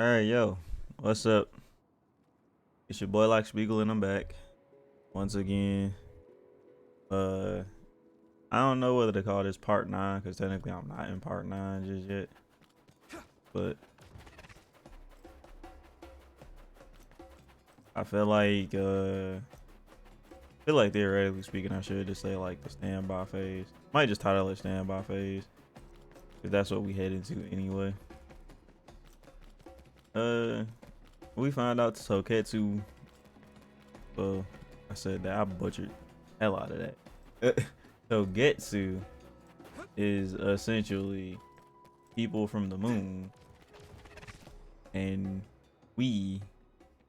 All right, yo, what's up? It's your boy Like Spiegel, and I'm back once again. Uh, I don't know whether to call this part 9 because technically I'm not in part 9 just yet, but I feel like theoretically speaking, I should just say like the standby phase. Might just title it standby phase if that's what we head into anyway. Uh, we found out Soketsu. Well, I said that I butchered the hell out of that. So Getsu is essentially people from the moon, and we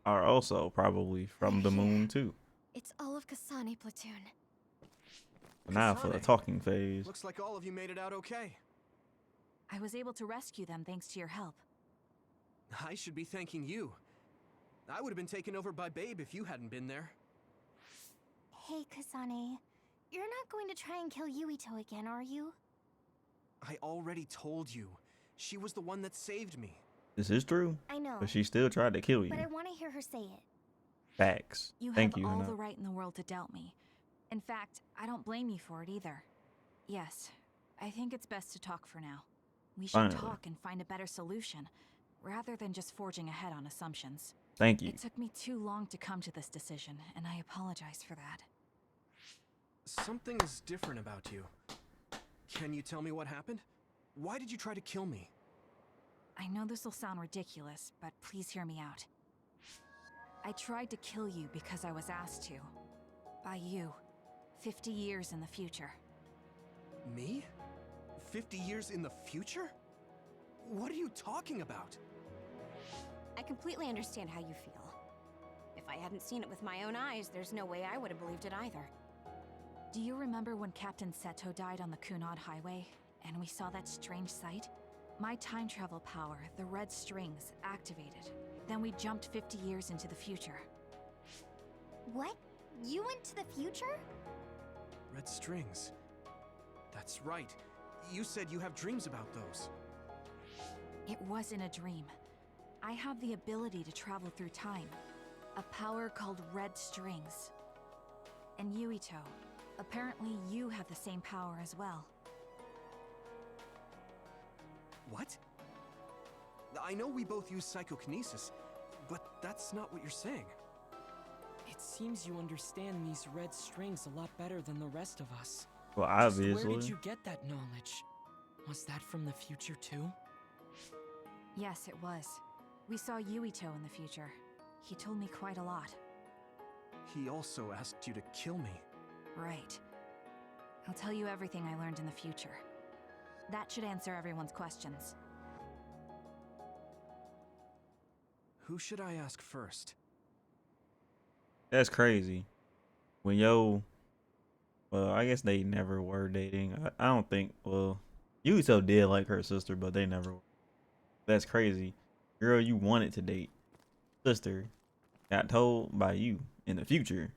are also probably from We're the here. moon too. It's all of Kasane platoon. Now for the Kasane, talking phase. looks like all of you made it out okay. I was able to rescue them thanks to your help. I should be thanking you. I would have been taken over by Babe if you hadn't been there. Hey, Kasane. You're not going to try and kill Yuito again, are you? I already told you. She was the one that saved me. This is true, I know, but she still tried to kill you. but I want to hear her say it. Facts. You Thank have you, all Hana. the right in the world to doubt me. In fact, I don't blame you for it either. Yes, I think it's best to talk for now. We should Finally. talk and find a better solution, rather than just forging ahead on assumptions. Thank you. It took me too long to come to this decision, and I apologize for that. Something is different about you. Can you tell me what happened? Why did you try to kill me? I know this will sound ridiculous, but please hear me out. I tried to kill you because I was asked to. By you. 50 years in the future. Me? 50 years in the future? What are you talking about? I completely understand how you feel. If I hadn't seen it with my own eyes, there's no way I would have believed it either. Do you remember when Captain Seto died on the Kunad Highway, and we saw that strange sight? My time travel power, the red strings, activated. Then we jumped 50 years into the future. What? You went to the future? Red strings. That's right. You said you have dreams about those. It wasn't a dream. I have the ability to travel through time. A power called red strings. And Yuito, apparently you have the same power as well. What? I know we both use psychokinesis, but that's not what you're saying. It seems you understand these red strings a lot better than the rest of us. Well, Just obviously. where did you get that knowledge? Was that from the future too? Yes, it was. We saw Yuito in the future. He told me quite a lot. He also asked you to kill me. Right. I'll tell you everything I learned in the future. That should answer everyone's questions. Who should I ask first? That's crazy. When well, I guess they never were dating. I don't think, well, Yuito did like her sister, but they never. That's crazy. Girl, you wanted to date. Sister got told by you in the future,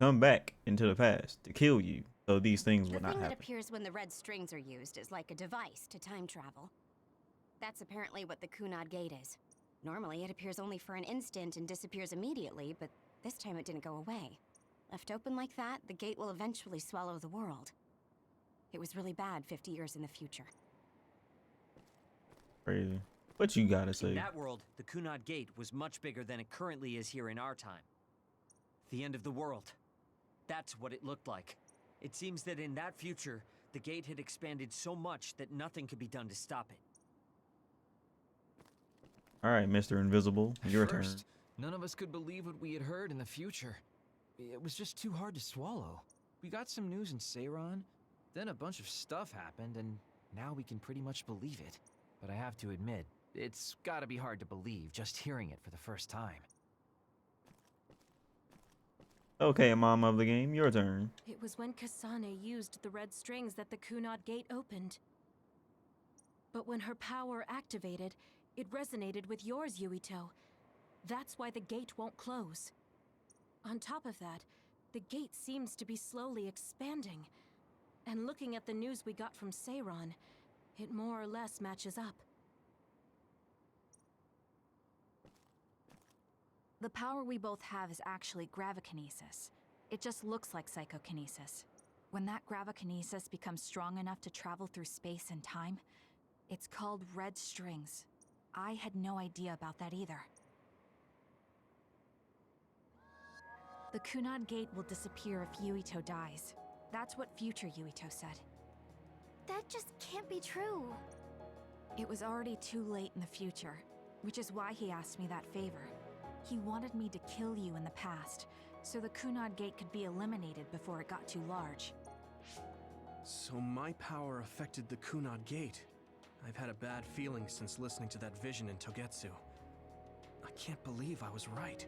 come back into the past to kill you. So these things The will not thing that happen. appears when the red strings are used is like a device to time travel. That's apparently what the Kunad Gate is. Normally, it appears only for an instant and disappears immediately, but this time it didn't go away. Left open like that, the gate will eventually swallow the world. It was really bad 50 years in the future. Crazy. What you gotta In say? that world, the Kunad Gate was much bigger than it currently is here in our time. The end of the world. That's what it looked like. It seems that in that future, the gate had expanded so much that nothing could be done to stop it. All right, Mr. Invisible, your turn. First, none of us could believe what we had heard in the future. It was just too hard to swallow. We got some news in Seiran, then a bunch of stuff happened, and now we can pretty much believe it. But I have to admit, it's gotta be hard to believe just hearing it for the first time. Okay, mom of the game, your turn. It was when Kasane used the red strings that the Kunad Gate opened. But when her power activated, it resonated with yours, Yuito. That's why the gate won't close. On top of that, the gate seems to be slowly expanding. And looking at the news we got from Seiran, it more or less matches up. The power we both have is actually gravikinesis. It just looks like psychokinesis. When that gravikinesis becomes strong enough to travel through space and time, it's called red strings. I had no idea about that either. The Kunad Gate will disappear if Yuito dies. That's what future Yuito said. That just can't be true. It was already too late in the future, which is why he asked me that favor. He wanted me to kill you in the past, so the Kunad Gate could be eliminated before it got too large. So my power affected the Kunad Gate. I've had a bad feeling since listening to that vision in Togetsu. I can't believe I was right.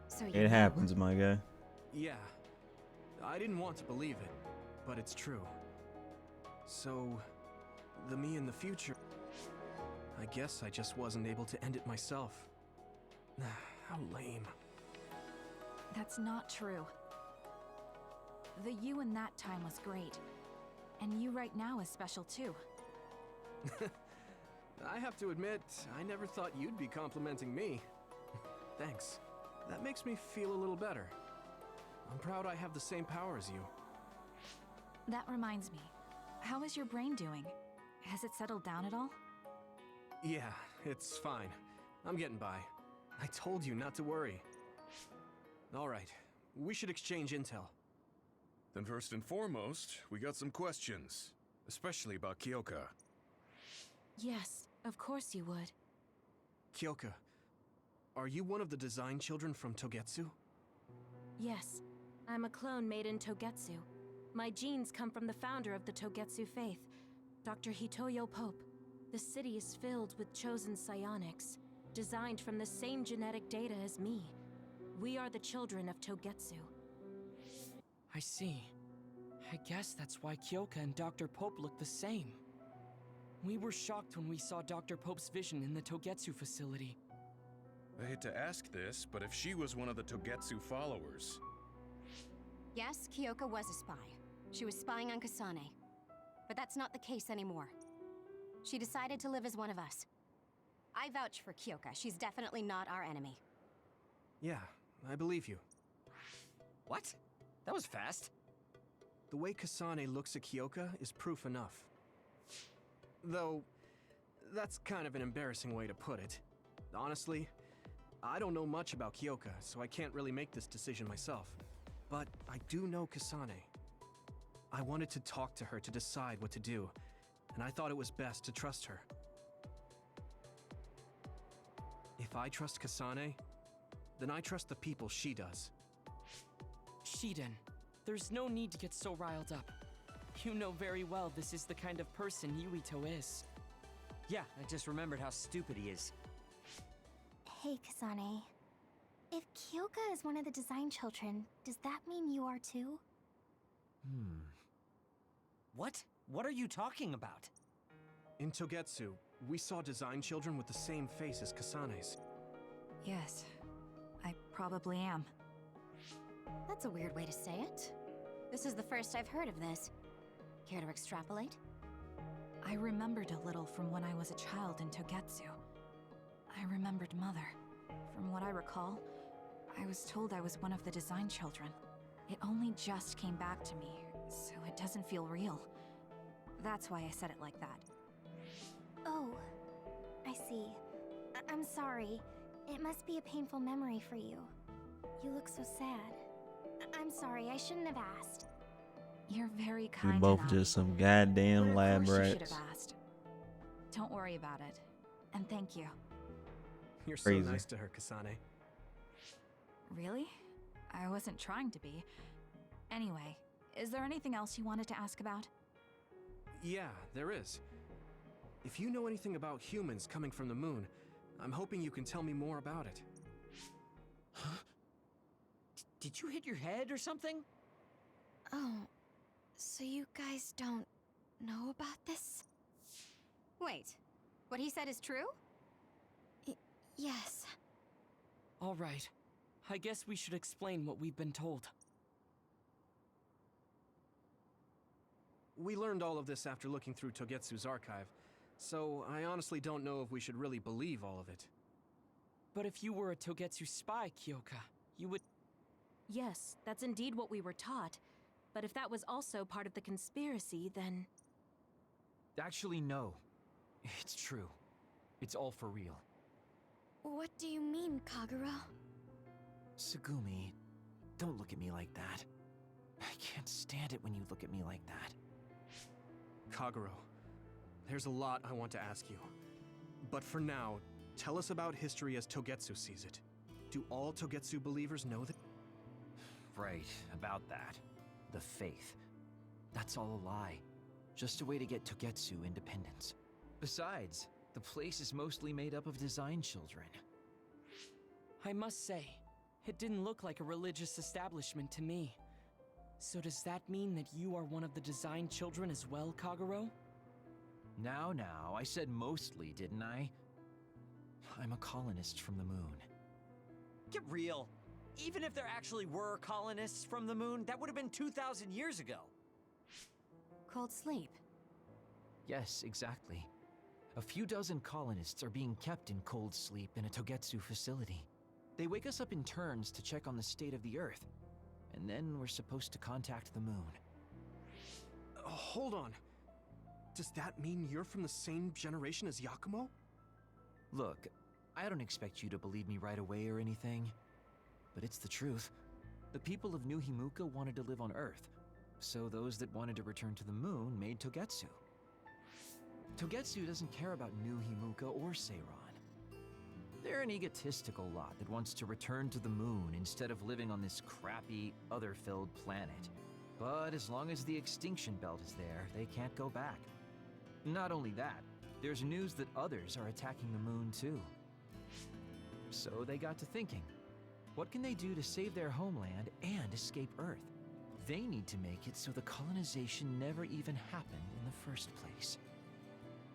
So you It happens, my guy. Yeah, I didn't want to believe it, but it's true. So, the me in the future... I guess I just wasn't able to end it myself. How lame. That's not true. The you in that time was great, and you right now is special too. I have to admit, I never thought you'd be complimenting me. Thanks. That makes me feel a little better. I'm proud I have the same power as you. That reminds me, how is your brain doing? Has it settled down at all? Yeah, it's fine. I'm getting by. I told you not to worry. Alright, we should exchange intel. Then first and foremost, we got some questions. Especially about Kyoka. Yes, of course you would. Kyoka, are you one of the design children from Togetsu? Yes, I'm a clone made in Togetsu. My genes come from the founder of the Togetsu faith, Dr. Hitoyo Pope. The city is filled with chosen psionics, designed from the same genetic data as me. We are the children of Togetsu. I see. I guess that's why Kyoka and Dr. Pope look the same. We were shocked when we saw Dr. Pope's vision in the Togetsu facility. I hate to ask this, but if she was one of the Togetsu followers... Yes, Kyoka was a spy. She was spying on Kasane. But that's not the case anymore. She decided to live as one of us. I vouch for Kyoka. She's definitely not our enemy. Yeah, I believe you. What? That was fast. The way Kasane looks at Kyoka is proof enough. Though, that's kind of an embarrassing way to put it. Honestly, I don't know much about Kyoka, so I can't really make this decision myself. But I do know Kasane. I wanted to talk to her to decide what to do, and I thought it was best to trust her. If I trust Kasane, then I trust the people she does. Shiden, there's no need to get so riled up. You know very well this is the kind of person Yuito is. Yeah, I just remembered how stupid he is. Hey, Kasane. If Kyoka is one of the design children, does that mean you are too? What? What are you talking about? In Togetsu, we saw design children with the same face as Kasane's. Yes, I probably am. That's a weird way to say it. This is the first I've heard of this. Care to extrapolate? I remembered a little from when I was a child in Togetsu. I remembered Mother. From what I recall, I was told I was one of the design children. It only just came back to me, so it doesn't feel real. That's why I said it like that. Oh, I see. I'm sorry. It must be a painful memory for you. You look so sad. I'm sorry, I shouldn't have asked. You're very We kind. both Hanami. just some goddamn But lab of course you should rats. have asked. Don't worry about it. And thank you. You're so Crazy. nice to her, Kasane. Really? I wasn't trying to be. Anyway, is there anything else you wanted to ask about? Yeah, there is. If you know anything about humans coming from the moon, I'm hoping you can tell me more about it. Did you hit your head or something? Oh, so you guys don't know about this? Wait, what he said is true? Yes. All right. I guess we should explain what we've been told. We learned all of this after looking through Togetsu's archive, so I honestly don't know if we should really believe all of it. But if you were a Togetsu spy, Kyoka, you would... Yes, that's indeed what we were taught. But if that was also part of the conspiracy, then... Actually, no. It's true. It's all for real. What do you mean, Kagero? Tsugumi, don't look at me like that. I can't stand it when you look at me like that. Kagero, there's a lot I want to ask you. But for now, tell us about history as Togetsu sees it. Do all Togetsu believers know that? Right, about that. The faith. That's all a lie. Just a way to get Togetsu independence. Besides, the place is mostly made up of design children. I must say, it didn't look like a religious establishment to me. So does that mean that you are one of the design children as well, Kagero? Now, I said mostly, didn't I? I'm a colonist from the moon. Get real. Even if there actually were colonists from the moon, that would have been 2,000 years ago. Cold sleep. Yes, exactly. A few dozen colonists are being kept in cold sleep in a Togetsu facility. They wake us up in turns to check on the state of the Earth, and then we're supposed to contact the moon. Hold on. Does that mean you're from the same generation as Yakumo? Look, I don't expect you to believe me right away or anything, but it's the truth. The people of New Himuka wanted to live on Earth, so those that wanted to return to the moon made Togetsu. Togetsu doesn't care about New Himuka or Seiran. They're an egotistical lot that wants to return to the moon instead of living on this crappy, other-filled planet. But as long as the extinction belt is there, they can't go back. Not only that, there's news that others are attacking the moon too. So they got to thinking, what can they do to save their homeland and escape Earth? They need to make it so the colonization never even happened in the first place.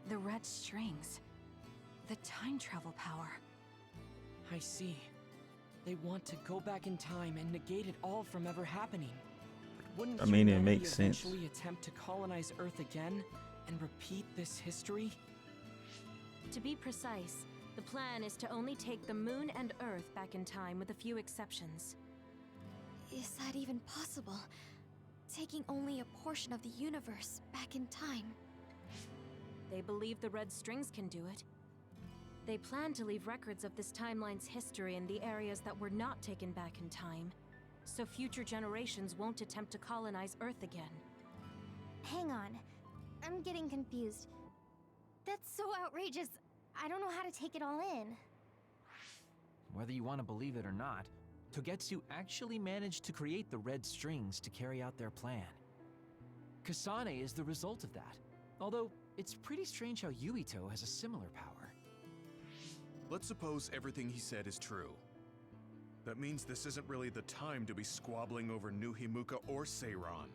The red strings. The time travel power. I see. They want to go back in time and negate it all from ever happening. But wouldn't I mean, it humanity makes sense. eventually attempt to colonize Earth again and repeat this history? To be precise, the plan is to only take the moon and Earth back in time with a few exceptions. Is that even possible? Taking only a portion of the universe back in time. They believe the red strings can do it. They plan to leave records of this timeline's history in the areas that were not taken back in time, so future generations won't attempt to colonize Earth again. Hang on. I'm getting confused. That's so outrageous. I don't know how to take it all in. Whether you want to believe it or not, Togetsu actually managed to create the red strings to carry out their plan. Kasane is the result of that, although it's pretty strange how Yuito has a similar power. Let's suppose everything he said is true. That means this isn't really the time to be squabbling over New Himuka or Seiran.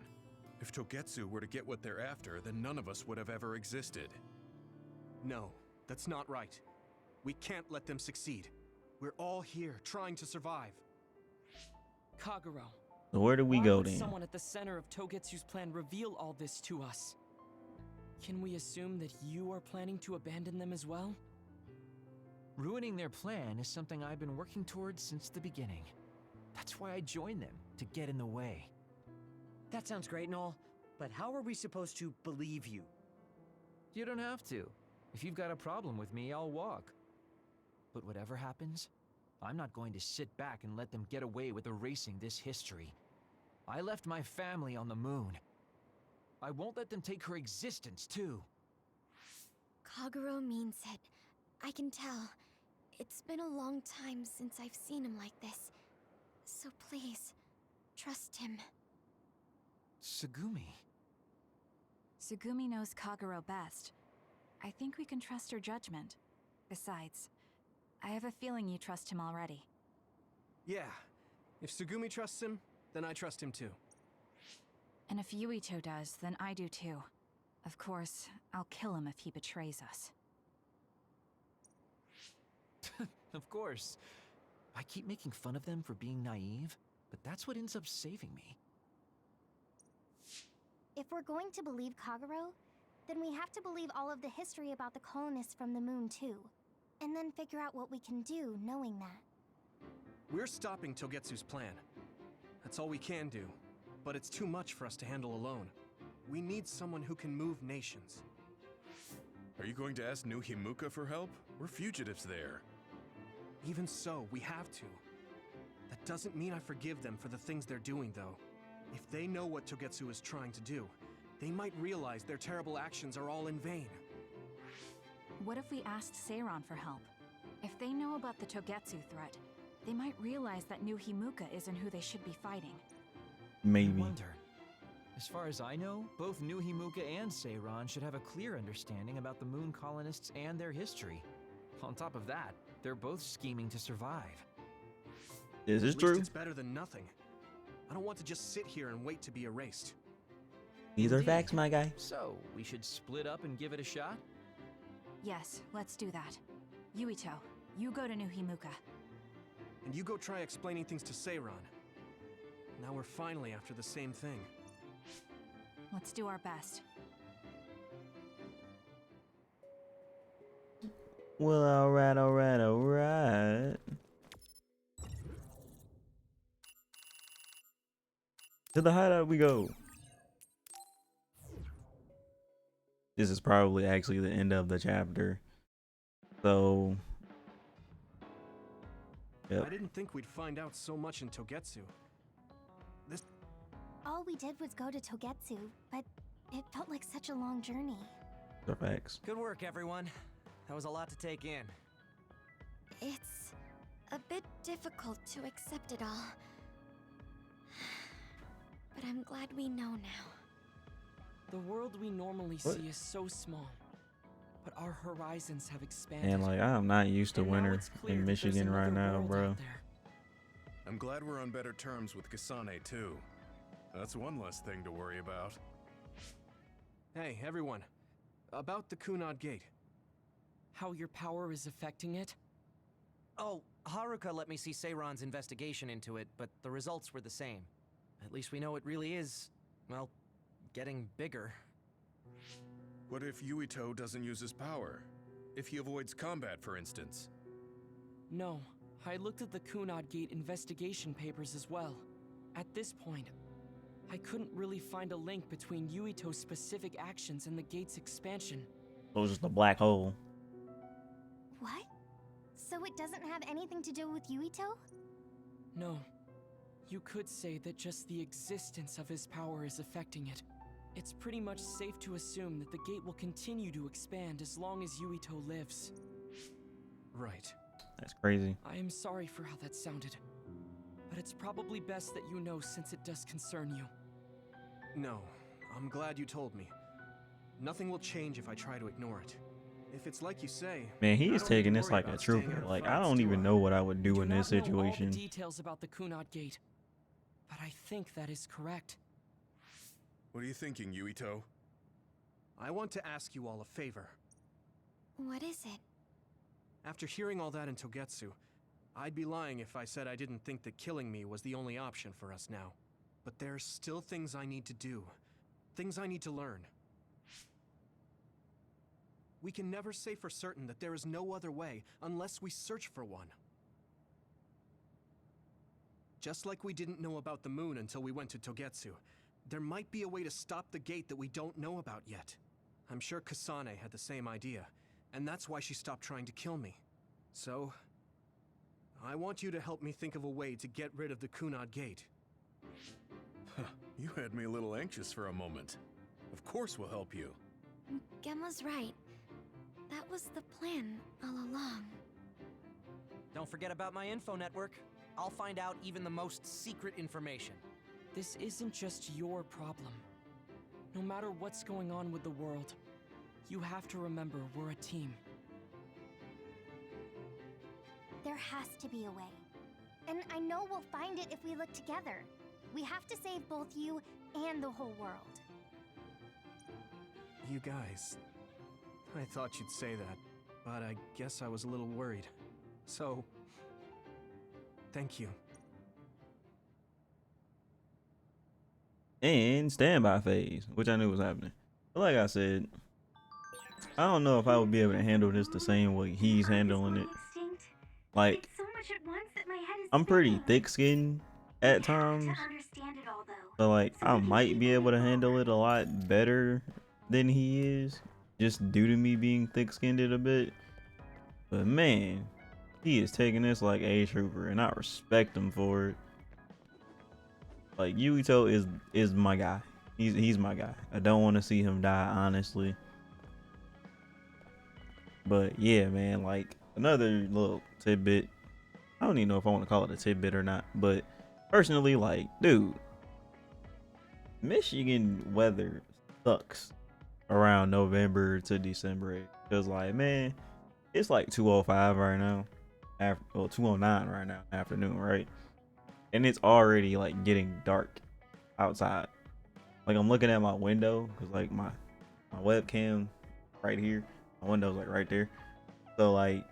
If Togetsu were to get what they're after, then none of us would have ever existed. No, that's not right. We can't let them succeed. We're all here trying to survive. Kagero, So where do we why go would then? someone at the center of Togetsu's plan reveal all this to us? Can we assume that you are planning to abandon them as well? Ruining their plan is something I've been working towards since the beginning. That's why I joined them, to get in the way. That sounds great and all, but how are we supposed to believe you? You don't have to. If you've got a problem with me, I'll walk. But whatever happens, I'm not going to sit back and let them get away with erasing this history. I left my family on the moon. I won't let them take her existence, too. Kagero means it. I can tell. It's been a long time since I've seen him like this. So please, trust him. Tsugumi. Tsugumi knows Kagero best. I think we can trust her judgment. Besides, I have a feeling you trust him already. Yeah, if Tsugumi trusts him, then I trust him too. And if Yuito does, then I do too. Of course, I'll kill him if he betrays us. Of course. I keep making fun of them for being naive, but that's what ends up saving me. If we're going to believe Kagero, then we have to believe all of the history about the colonists from the moon too. and then figure out what we can do knowing that. We're stopping Togetsu's plan. That's all we can do. But it's too much for us to handle alone. We need someone who can move nations. Are you going to ask New Himuka for help? We're fugitives there. Even so, we have to. That doesn't mean I forgive them for the things they're doing, though. If they know what Togetsu is trying to do, they might realize their terrible actions are all in vain. What if we asked Seiran for help? If they know about the Togetsu threat, they might realize that New Himuka isn't who they should be fighting. I Maybe. wonder. As far as I know, both New Himuka and Seiran should have a clear understanding about the moon colonists and their history. On top of that, they're both scheming to survive. Is this At least true? it's better than nothing. I don't want to just sit here and wait to be erased. These are Indeed. facts, my guy. So, we should split up and give it a shot? Yes, let's do that. Yuito, you go to New Himuka. And you go try explaining things to Seiran. Now we're finally after the same thing. Let's do our best. Well, alright, alright, alright. To the hideout we go. This is probably actually the end of the chapter. So, yep. I didn't think we'd find out so much in Togetsu. All we did was go to Togetsu, but it felt like such a long journey. These are facts. Good work, everyone. That was a lot to take in. It's a bit difficult to accept it all. But I'm glad we know now. The world we normally What? see is so small, but our horizons have expanded. And like, I'm not used to And now winter it's clear in that there's Michigan right another now, world bro. out there. I'm glad we're on better terms with Kasane, too. That's one less thing to worry about. Hey, everyone. About the Kunad Gate. How your power is affecting it? Oh, Haruka let me see Seiran's investigation into it, but the results were the same. At least we know it really is, well, getting bigger. What if Yuito doesn't use his power? If he avoids combat, for instance? No, I looked at the Kunad Gate investigation papers as well. At this point, I couldn't really find a link between Yuito's specific actions and the gate's expansion. It was just a black hole. What? So it doesn't have anything to do with Yuito? No. You could say that just the existence of his power is affecting it. It's pretty much safe to assume that the gate will continue to expand as long as Yuito lives. Right. That's crazy. I am sorry for how that sounded, but it's probably best that you know since it does concern you. No, I'm glad you told me. Nothing will change if I try to ignore it. If it's like you say, Man, he I is don't need taking to this worry like a about staying trooper. out of Like, I fights, don't do even know what I would do I in do this not know all situation. the details about the Kunad Gate, but I think that is correct. What are you thinking, Yuito? I want to ask you all a favor. What is it? After hearing all that in Togetsu, I'd be lying if I said I didn't think that killing me was the only option for us now. But there's still things I need to do. Things I need to learn. We can never say for certain that there is no other way unless we search for one. Just like we didn't know about the moon until we went to Togetsu, there might be a way to stop the gate that we don't know about yet. I'm sure Kasane had the same idea, and that's why she stopped trying to kill me. So, I want you to help me think of a way to get rid of the Kunad Gate. You had me a little anxious for a moment. Of course we'll help you. Gemma's right. That was the plan all along. Don't forget about my info network. I'll find out even the most secret information. This isn't just your problem. No matter what's going on with the world, you have to remember we're a team. There has to be a way. And I know we'll find it if we look together. We have to save both you and the whole world. You guys... I thought you'd say that, but I guess I was a little worried. So... thank you. And standby phase, which I knew was happening. But like I said, I don't know if I would be able to handle this the same way he's handling it. Like, I'm pretty thick-skinned at times, so like I might be able to handle it a lot better than he is, just due to me being thick-skinned a bit. But man, he is taking this like a trooper, and I respect him for it. Like Yuito is my guy. He's my guy. I don't want to see him die, honestly. But yeah, man, like another little tidbit. I don't even know if I want to call it a tidbit or not, but personally, like, dude, Michigan weather sucks around November to December. Cause like, man, it's like 2:05 right now, after, well, 2:09 right now, afternoon, right? And it's already like getting dark outside. Like I'm looking at my window, cause like my webcam right here, my window's like right there. So like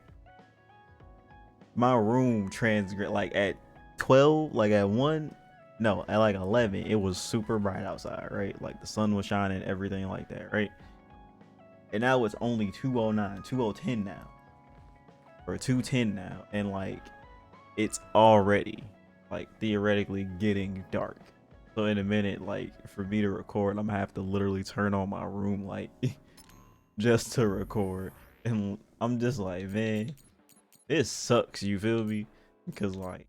my room transgress like at 12, like at 1, no, at like 11, it was super bright outside, right? Like the sun was shining, everything like that, right? And now it's only 2:09, 2:10 now, or 2:10 now, and like it's already like theoretically getting dark. So in a minute, like for me to record, I'm gonna have to literally turn on my room light just to record. And I'm just like, man, it sucks, you feel me? Because like,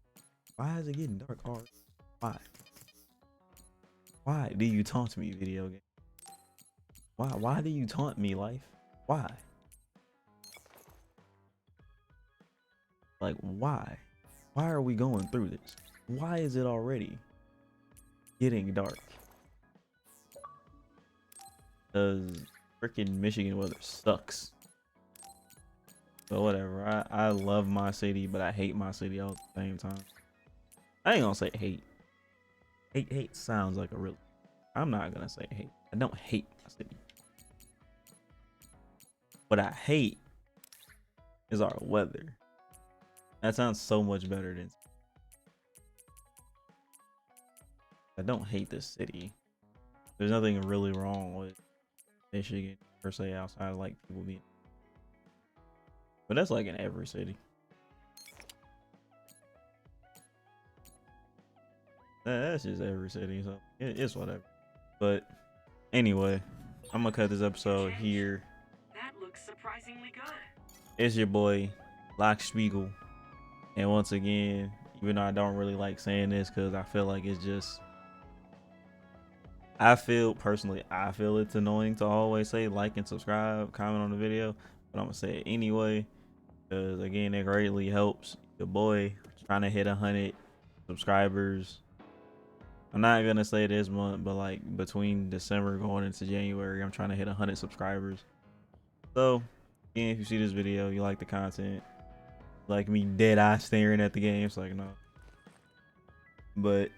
why is it getting dark hard? Why do you taunt me, video game? Why do you taunt me, life? Why? Like, why are we going through this? Why is it already getting dark? Cause freaking Michigan weather sucks. But whatever. I love my city, but I hate my city all at the same time. I ain't gonna say hate. Hate sounds like a real. I'm not gonna say hate. I don't hate my city. What I hate is our weather. That sounds so much better than. I don't hate this city. There's nothing really wrong with Michigan per se outside of like people being. But that's like in every city. That's just every city, so it's whatever. But anyway, I'm gonna cut this episode here. That looks surprisingly good. It's your boy, Lock Spiegel. And once again, even though I don't really like saying this because I feel like it's just, I feel it's annoying to always say like and subscribe, comment on the video, but I'm gonna say it anyway because again, it greatly helps your boy trying to hit 100 subscribers. I'm not gonna say this month, but like between December going into January, I'm trying to hit 100 subscribers. So again, if you see this video, you like the content, like me dead eye staring at the game, it's like no. But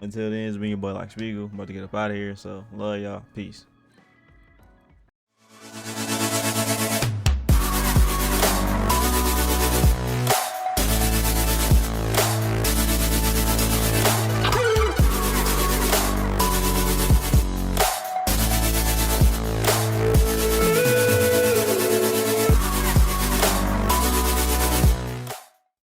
until then, it's been your boy Like Spiegel. I'm about to get up out of here. So love y'all. Peace.